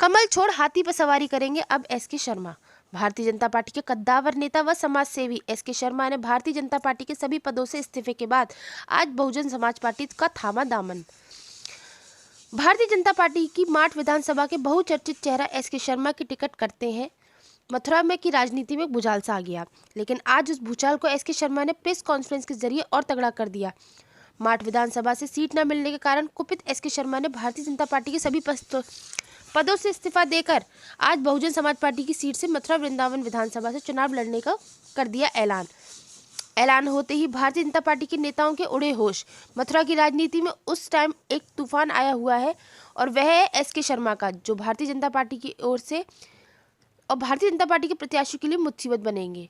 कमल छोड़ हाथी पर सवारी करेंगे अब एसके शर्मा। भारतीय जनता पार्टी के कद्दावर नेता व समाज सेवी एसके शर्मा ने भारतीय जनता पार्टी के सभी पदों से इस्तीफे के बाद आज बहुजन समाज पार्टी का थामा दामन। भारतीय जनता पार्टी की माठ विधानसभा के बहुचर्चित चेहरा एसके शर्मा की टिकट करते हैं मथुरा में की राजनीति में भूचाल सा आ गया, लेकिन आज उस भूचाल को एसके शर्मा ने प्रेस कॉन्फ्रेंस के जरिए और तगड़ा कर दिया। माठ विधानसभा से सीट न मिलने के कारण कुपित एसके शर्मा ने भारतीय जनता पार्टी के सभी पदों से इस्तीफा देकर आज बहुजन समाज पार्टी की सीट से मथुरा वृंदावन विधानसभा से चुनाव लड़ने का कर दिया ऐलान होते ही भारतीय जनता पार्टी के नेताओं के उड़े होश। मथुरा की राजनीति में उस टाइम एक तूफान आया हुआ है और वह है एसके शर्मा का, जो भारतीय जनता पार्टी की ओर से और भारतीय जनता पार्टी के प्रत्याशियों के लिए मुसीबत बनेंगे।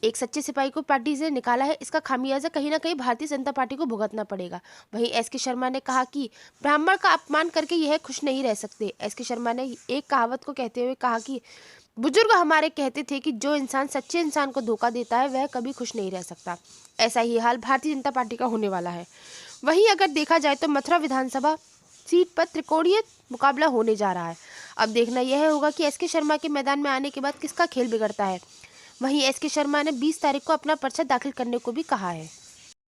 एक सच्चे सिपाही को पार्टी से निकाला है, इसका खामियाजा कहीं ना कहीं भारतीय जनता पार्टी को भुगतना पड़ेगा। वहीं एसके शर्मा ने कहा कि ब्राह्मण का अपमान करके यह खुश नहीं रह सकते। एसके शर्मा ने एक कहावत को कहते हुए कहा कि बुजुर्ग हमारे कहते थे कि जो इंसान सच्चे इंसान को धोखा देता है वह कभी खुश नहीं रह सकता। ऐसा ही हाल भारतीय जनता पार्टी का होने वाला है। वहीं अगर देखा जाए तो मथुरा विधानसभा सीट पर त्रिकोणीय मुकाबला होने जा रहा है। अब देखना यह होगा कि एसके शर्मा के मैदान में आने के बाद किसका खेल बिगड़ता है। वहीं एसके शर्मा ने 20 तारीख को अपना पर्चा दाखिल करने को भी कहा है।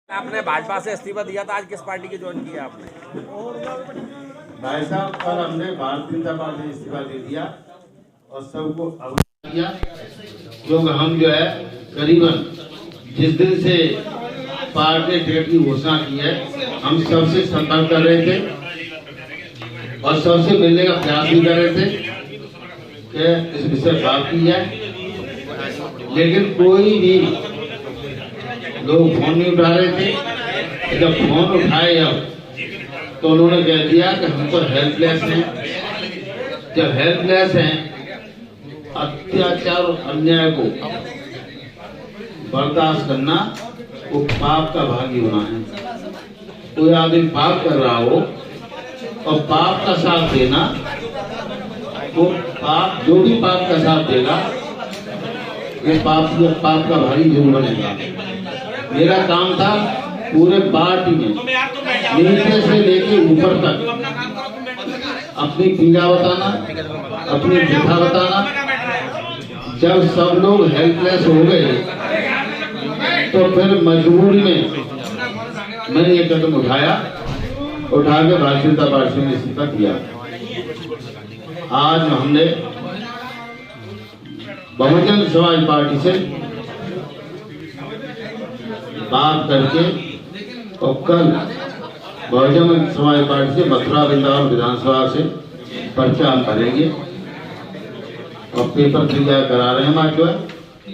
आपने भाजपा से इस्तीफा दिया था, आज किस पार्टी की ज्वाइन किया आपने? भाई साहब, कल हमने भारतीय जनता पार्टी इस्तीफा दे दिया और सबको अवगत किया, क्योंकि हम जो है करीबन जिस दिन से पार्टी टिकट की घोषणा की है हम सबसे संपर्क कर रहे थे और सबसे मिलने का प्रयास भी कर रहे थे कि इस विषय बात की जाए, लेकिन कोई भी लोग फोन नहीं उठा रहे थे। जब फोन उठाए तो उन्होंने कह दिया कि हम तो हेल्पलेस हैं। जब हेल्पलेस हैं, अत्याचार और अन्याय को बर्दाश्त करना वो पाप का भागी होना है। कोई आदमी पाप कर रहा हो और पाप का साथ देना, वो पाप जो भी पाप का साथ देगा ये पाप का भारी जरूर बनेगा। मेरा काम था पूरे पार्टी में नीचे से लेके ऊपर तक अपनी पीड़ा बताना, अपनी व्यथा बताना। जब सब लोग हेल्पलेस हो गए तो फिर मजबूरी में मैंने ये कदम उठा के भारतीय जनता पार्टी में इस्तीफा दिया। आज हमने बहुजन समाज पार्टी से बात करके और कल बहुजन समाज पार्टी से मथुरा वृंदावन विधानसभा से पर्चा हम भरेंगे और पेपर तैयार करा रहे हैं हमारे जो है,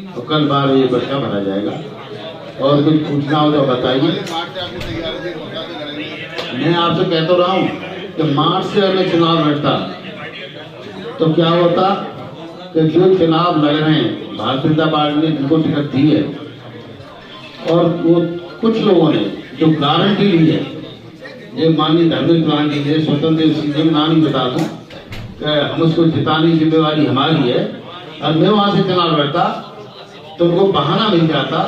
और कल 12 बजे पर्चा भरा जाएगा। और कुछ पूछना हो तो बताइए। मैं आपसे कहता रहा हूँ कि मार्च से अगर चुनाव लड़ता तो क्या होता कि जो चुनाव लड़ रहे हैं भारतीय जनता पार्टी ने जिनको टिकट दी है और वो कुछ लोगों ने जो गारंटी ली है, ये माननीय धर्मेंद्र प्रधान जी ने स्वतंत्र सिंह नाम ही बता दूं कि हम उसको जिताने की जिम्मेवारी हमारी है। और मैं वहां से चुनाव लड़ता तो उनको बहाना मिल जाता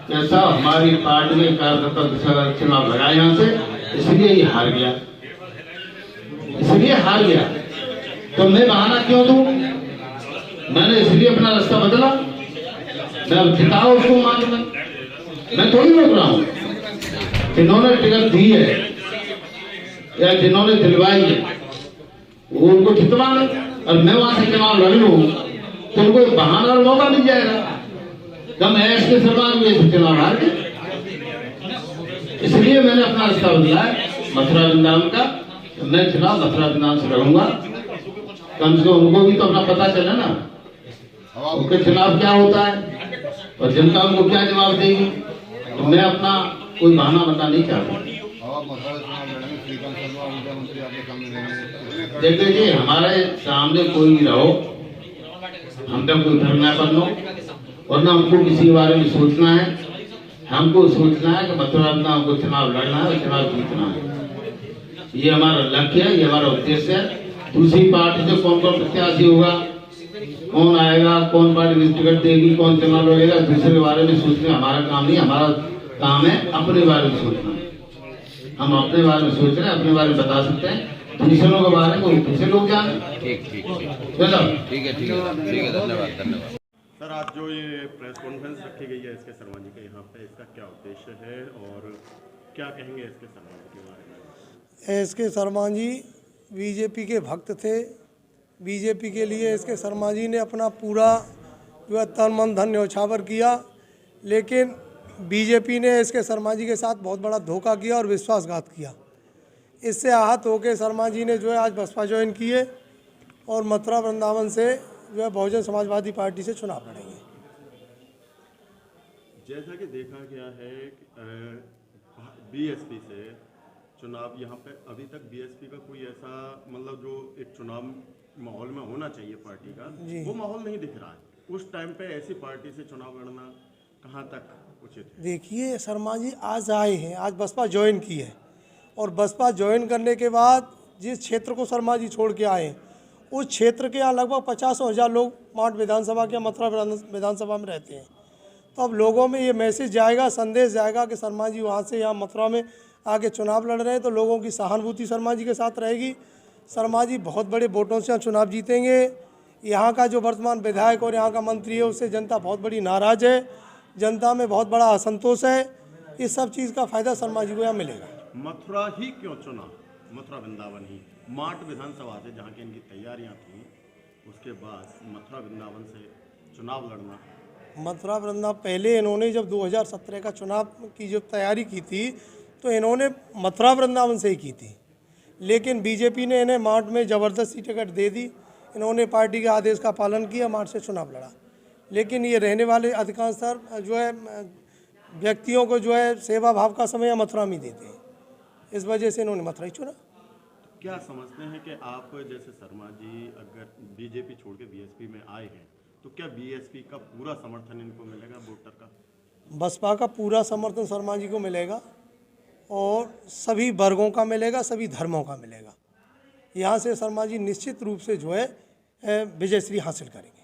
कि ऐसा हमारी पार्टी में कार्यकर्ता चुनाव लगाए यहाँ से, इसलिए ये हार गया, इसलिए हार गया। तो मैं बहाना क्यों दूं? मैंने इसलिए अपना रास्ता बदला। मैं अब जिताओ उसको मान में, मैं थोड़ी रोक रहा हूँ। जिन्होंने टिकट दी है या जिन्होंने दिलवाई है वो उनको जितवा ले, और मैं वहां से चुनाव लड़ लूं तो उनको बहाना और मौका मिल जाएगा। मैं एसके शर्मा में चुनाव हार गए, इसलिए मैंने अपना रास्ता बदला है मथुरा वृंदावन का। तो मैं चुनाव मथुरा वृंदावन से लड़ूंगा, कम से कम उनको भी तो अपना पता चले ना उनके चुनाव क्या होता है और जनता उनको क्या जवाब देगी। तो मैं अपना कोई बहाना बता नहीं चाहता। देखिए जी, हमारे सामने कोई भी रहो, हम पे कोई धर्म न बनो और ना हमको किसी के बारे में सोचना है। हमको सोचना है कि मथुरा वृंदावन को चुनाव लड़ना है और चुनाव जीतना है। ये हमारा लक्ष्य है, ये हमारा उद्देश्य है। दूसरी पार्टी से कौन कौन प्रत्याशी होगा, कौन आएगा, कौन पार्टी टिकट देगी, कौन चुनाव लड़ेगा, दूसरे के बारे में सोचना हमारा काम नहीं। हमारा काम है अपने बारे में सोचना। हम अपने बारे में सोच रहे हैं, अपने बारे में बता सकते हैं। मिशनों के बारे में उनसे से लोग जाने। ठीक ठीक ठीक चलो ठीक है ठीक है ठीक है, धन्यवाद धन्यवाद। सर, आज जो ये प्रेस कॉन्फ्रेंस रखी गई है एस के शर्मा जी के यहाँ पे, इसका क्या उद्देश्य है और क्या कहेंगे एस के शर्मा जी के बारे में? एस के शर्मा जी बीजेपी के भक्त थे। बीजेपी के लिए एस के शर्मा जी ने अपना पूरा जो है तन मन धन न्यौछावर किया, लेकिन बीजेपी ने एस के शर्मा जी के साथ बहुत बड़ा धोखा किया और विश्वासघात किया। इससे आहत होकर शर्मा जी ने जो है आज बसपा ज्वाइन किए और मथुरा वृंदावन से जो है बहुजन समाजवादी पार्टी से चुनाव लड़ेंगे। जैसा कि देखा गया है बीएसपी से चुनाव यहाँ पे अभी तक बीएसपी का कोई ऐसा मतलब जो एक चुनाव माहौल में होना चाहिए पार्टी का, वो माहौल नहीं दिख रहा है। उस टाइम पे ऐसी पार्टी से चुनाव लड़ना कहाँ तक उचित है? देखिए शर्मा जी आज आए हैं, आज बसपा ज्वाइन की है और बसपा ज्वाइन करने के बाद जिस क्षेत्र को शर्मा जी छोड़ के आए उस क्षेत्र के यहाँ लगभग 50,000 लोग माठ विधानसभा के मथुरा विधानसभा में रहते हैं। तो अब लोगों में ये मैसेज जाएगा, संदेश जाएगा कि शर्मा जी वहाँ से यहाँ मथुरा में आके चुनाव लड़ रहे हैं, तो लोगों की सहानुभूति शर्मा जी के साथ रहेगी। शर्मा जी बहुत बड़े वोटों से यहाँ चुनाव जीतेंगे। यहाँ का जो वर्तमान विधायक और यहाँ का मंत्री है उससे जनता बहुत बड़ी नाराज़ है, जनता में बहुत बड़ा असंतोष है। इस सब चीज़ का फ़ायदा शर्मा जी को यहाँ मिलेगा। मथुरा ही क्यों चुना? मथुरा वृंदावन ही, माठ विधानसभा से जहाँ की इनकी तैयारियाँ थी, उसके बाद मथुरा वृंदावन से चुनाव लड़ना। मथुरा वृंदावन पहले इन्होंने जब 2017 का चुनाव की जो तैयारी की थी तो इन्होंने मथुरा वृंदावन से ही की थी, लेकिन बीजेपी ने इन्हें माठ में ज़बरदस्ती टिकट दे दी। इन्होंने पार्टी के आदेश का पालन किया, माठ से चुनाव लड़ा। लेकिन ये रहने वाले अधिकांशतर जो है व्यक्तियों को जो है सेवा भाव का समय मथुरा में देते हैं, इस वजह से इन्होंने मथुरा ही चुना। क्या समझते हैं कि आप जैसे शर्मा जी अगर बीजेपी छोड़ के बीएसपी में आए हैं तो क्या बीएसपी का पूरा समर्थन इनको मिलेगा वोटर का? बसपा का पूरा समर्थन शर्मा जी को मिलेगा और सभी वर्गों का मिलेगा, सभी धर्मों का मिलेगा। यहाँ से शर्मा जी निश्चित रूप से जो है विजयश्री हासिल करेंगे।